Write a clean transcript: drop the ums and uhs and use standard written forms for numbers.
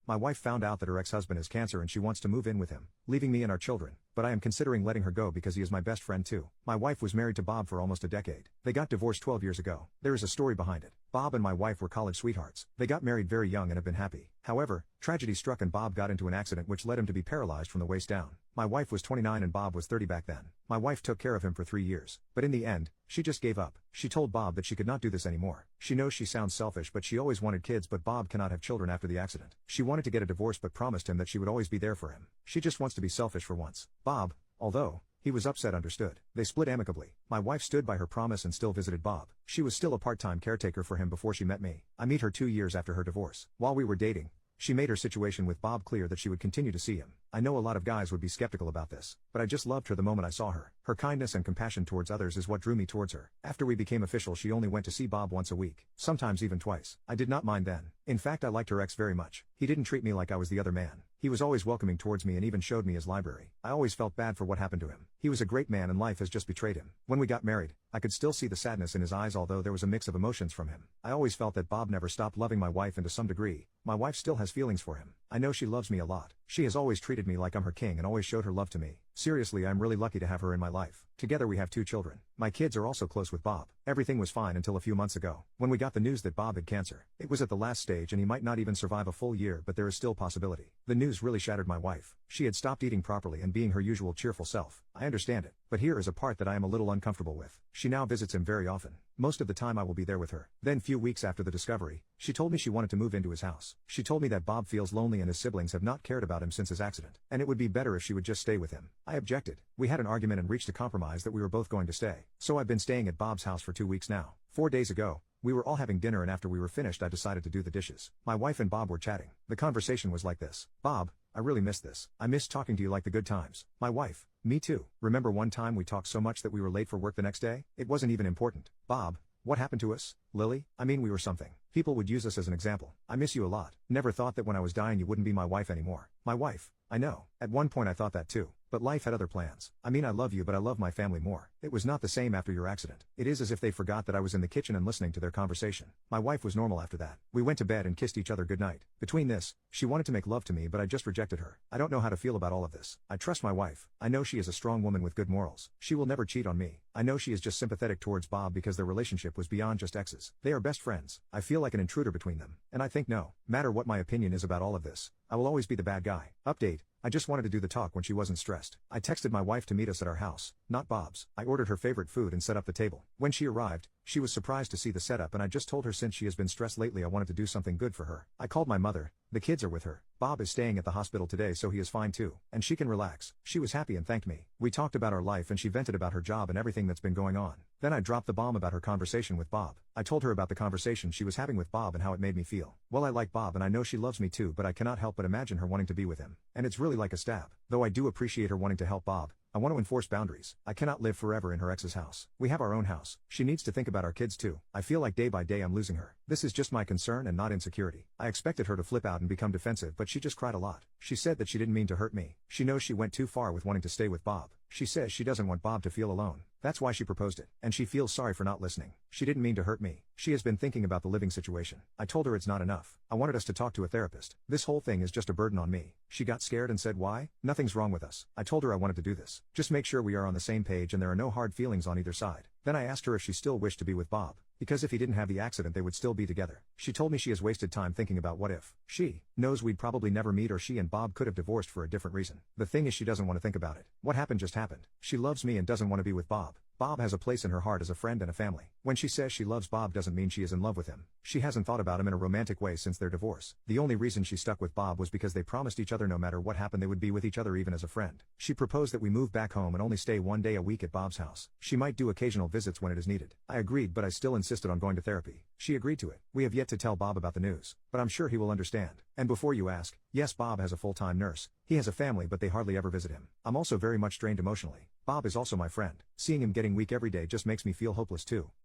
My wife found out that her ex-husband has cancer and she wants to move in with him, leaving me and our children, but I am considering letting her go because he is my best friend too. My wife was married to Bob for almost a decade. They got divorced 12 years ago. There is a story behind it. Bob and my wife were college sweethearts. They got married very young and have been happy. However, tragedy struck and Bob got into an accident which led him to be paralyzed from the waist down. My wife was 29 and Bob was 30 back then. My wife took care of him for 3 years, but in the end, she just gave up. She told Bob that she could not do this anymore. She knows she sounds selfish but she always wanted kids, but Bob cannot have children after the accident. She wanted to get a divorce but promised him that she would always be there for him. She just wants to be selfish for once. Bob, although he was upset, understood. They split amicably. My wife stood by her promise and still visited Bob. She was still a part-time caretaker for him before she met me. I met her 2 years after her divorce. While we were dating, she made her situation with Bob clear that she would continue to see him. I know a lot of guys would be skeptical about this, but I just loved her the moment I saw her. Her kindness and compassion towards others is what drew me towards her. After we became official, she only went to see Bob once a week, sometimes even twice. I did not mind then. In fact, I liked her ex very much. He didn't treat me like I was the other man. He was always welcoming towards me and even showed me his library. I always felt bad for what happened to him. He was a great man and life has just betrayed him. When we got married, I could still see the sadness in his eyes, although there was a mix of emotions from him. I always felt that Bob never stopped loving my wife, and to some degree, my wife still has feelings for him. I know she loves me a lot. She has always treated me like I'm her king and always showed her love to me. Seriously, I'm really lucky to have her in my life. Together we have 2 children. My kids are also close with Bob. Everything was fine until a few months ago, when we got the news that Bob had cancer. It was at the last stage and he might not even survive a full year, but there is still possibility. The news really shattered my wife. She had stopped eating properly and being her usual cheerful self. I understand it, but here is a part that I am a little uncomfortable with. She now visits him very often. Most of the time I will be there with her. Then few weeks after the discovery, she told me she wanted to move into his house. She told me that Bob feels lonely and his siblings have not cared about him since his accident, and it would be better if she would just stay with him. I objected. We had an argument and reached a compromise that we were both going to stay. So I've been staying at Bob's house for 2 weeks now. 4 days ago, we were all having dinner and after we were finished I decided to do the dishes. My wife and Bob were chatting. The conversation was like this: Bob, I really miss this. I miss talking to you like the good times. My wife: me too. Remember one time we talked so much that we were late for work the next day? It wasn't even important. Bob: what happened to us, Lily? I mean, we were something. People would use us as an example. I miss you a lot. Never thought that when I was dying you wouldn't be my wife anymore. My wife: I know. At one point I thought that too. But life had other plans. I mean, I love you, but I love my family more. It was not the same after your accident. It is as if they forgot that I was in the kitchen and listening to their conversation. My wife was normal after that. We went to bed and kissed each other goodnight. Between this, she wanted to make love to me, but I just rejected her. I don't know how to feel about all of this. I trust my wife. I know she is a strong woman with good morals. She will never cheat on me. I know she is just sympathetic towards Bob because their relationship was beyond just exes. They are best friends. I feel like an intruder between them. And I think no matter what my opinion is about all of this, I will always be the bad guy. Update: I just wanted to do the talk when she wasn't stressed. I texted my wife to meet us at our house, not Bob's. I ordered her favorite food and set up the table. When she arrived, she was surprised to see the setup and I just told her since she has been stressed lately I wanted to do something good for her. I called my mother. The kids are with her. Bob is staying at the hospital today so he is fine too, and she can relax. She was happy and thanked me. We talked about our life and she vented about her job and everything that's been going on. Then I dropped the bomb about her conversation with Bob. I told her about the conversation she was having with Bob and how it made me feel. Well, I like Bob and I know she loves me too, but I cannot help but imagine her wanting to be with him. And it's really like a stab. Though I do appreciate her wanting to help Bob, I want to enforce boundaries. I cannot live forever in her ex's house. We have our own house. She needs to think about our kids too. I feel like day by day I'm losing her. This is just my concern and not insecurity. I expected her to flip out and become defensive, but she just cried a lot. She said that she didn't mean to hurt me. She knows she went too far with wanting to stay with Bob. She says she doesn't want Bob to feel alone. That's why she proposed it. And she feels sorry for not listening. She didn't mean to hurt me. She has been thinking about the living situation. I told her it's not enough. I wanted us to talk to a therapist. This whole thing is just a burden on me. She got scared and said, why? Nothing's wrong with us. I told her I wanted to do this. Just make sure we are on the same page and there are no hard feelings on either side. Then I asked her if she still wished to be with Bob, because if he didn't have the accident they would still be together. She told me she has wasted time thinking about what if. She knows we'd probably never meet, or she and Bob could have divorced for a different reason. The thing is, she doesn't want to think about it. What happened just happened. She loves me and doesn't want to be with Bob. Bob has a place in her heart as a friend and a family. When she says she loves Bob doesn't mean she is in love with him. She hasn't thought about him in a romantic way since their divorce. The only reason she stuck with Bob was because they promised each other no matter what happened they would be with each other even as a friend. She proposed that we move back home and only stay 1 day a week at Bob's house. She might do occasional visits when it is needed. I agreed, but I still insisted on going to therapy. She agreed to it. We have yet to tell Bob about the news, but I'm sure he will understand. And before you ask, yes, Bob has a full-time nurse. He has a family but they hardly ever visit him. I'm also very much drained emotionally. Bob is also my friend. Seeing him getting weak every day just makes me feel hopeless too.